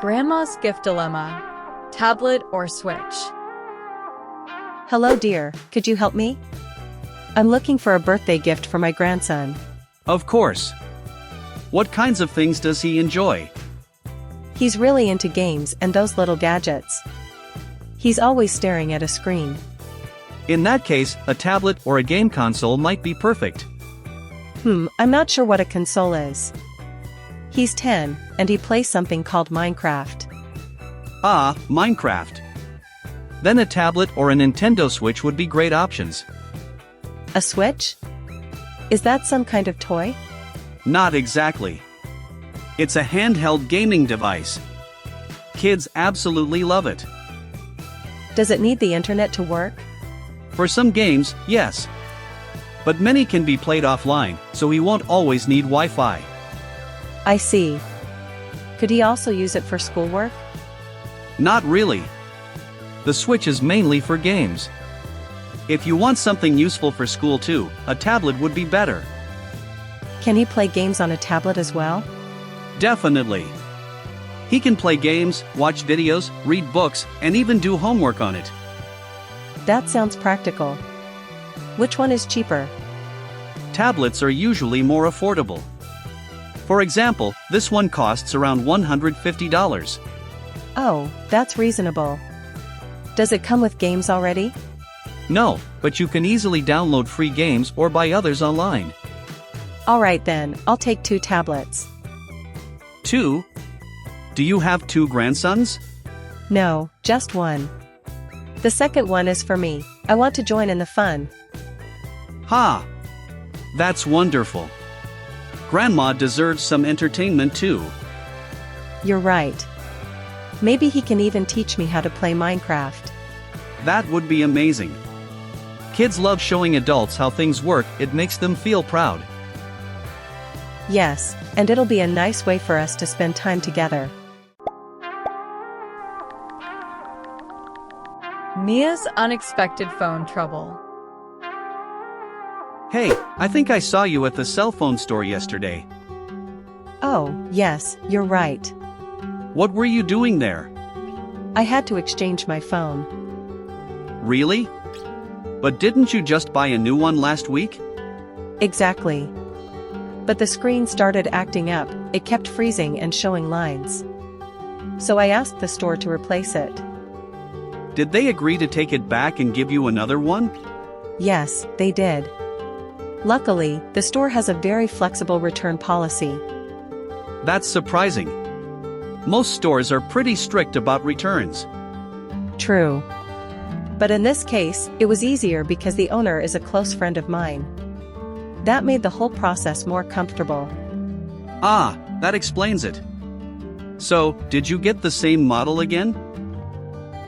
Grandma's gift dilemma. Tablet or Switch? Hello dear, could you help me? I'm looking for a birthday gift for my grandson. Of course. What kinds of things does he enjoy? He's really into games and those little gadgets. He's always staring at a screen. In that case, a tablet or a game console might be perfect. I'm not sure what a console is. He's 10, and he plays something called Minecraft. Ah, Minecraft. Then a tablet or a Nintendo Switch would be great options. A Switch? Is that some kind of toy? Not exactly. It's a handheld gaming device. Kids absolutely love it. Does it need the internet to work? For some games, yes. But many can be played offline, so he won't always need Wi-Fi. I see. Could he also use it for schoolwork? Not really. The Switch is mainly for games. If you want something useful for school too, a tablet would be better. Can he play games on a tablet as well? Definitely. He can play games, watch videos, read books, and even do homework on it. That sounds practical. Which one is cheaper? Tablets are usually more affordable. For example, this one costs around $150. Oh, that's reasonable. Does it come with games already? No, but you can easily download free games or buy others online. Alright then, I'll take 2 tablets. 2? Do you have 2 grandsons? No, just 1. The second one is for me. I want to join in the fun. Ha! That's wonderful. Grandma deserves some entertainment too. You're right. Maybe he can even teach me how to play Minecraft. That would be amazing. Kids love showing adults how things work, it makes them feel proud. Yes, and it'll be a nice way for us to spend time together. Mia's unexpected phone trouble. Hey, I think I saw you at the cell phone store yesterday. Oh, yes, you're right. What were you doing there? I had to exchange my phone. Really? But didn't you just buy a new one last week? Exactly. But the screen started acting up, it kept freezing and showing lines. So I asked the store to replace it. Did they agree to take it back and give you another one? Yes, they did. Luckily, the store has a very flexible return policy. That's surprising. Most stores are pretty strict about returns. True. But in this case, it was easier because the owner is a close friend of mine. That made the whole process more comfortable. Ah, that explains it. So, did you get the same model again?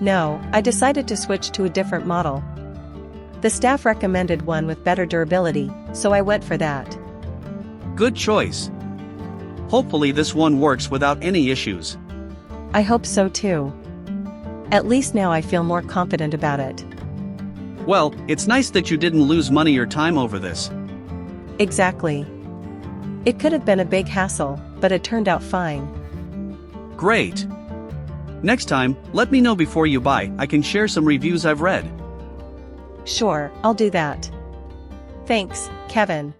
No, I decided to switch to a different model. The staff recommended one with better durability, so I went for that. Good choice. Hopefully this one works without any issues. I hope so too. At least now I feel more confident about it. Well, it's nice that you didn't lose money or time over this. Exactly. It could have been a big hassle, but it turned out fine. Great. Next time, let me know before you buy, I can share some reviews I've read. Sure, I'll do that. Thanks, Kevin.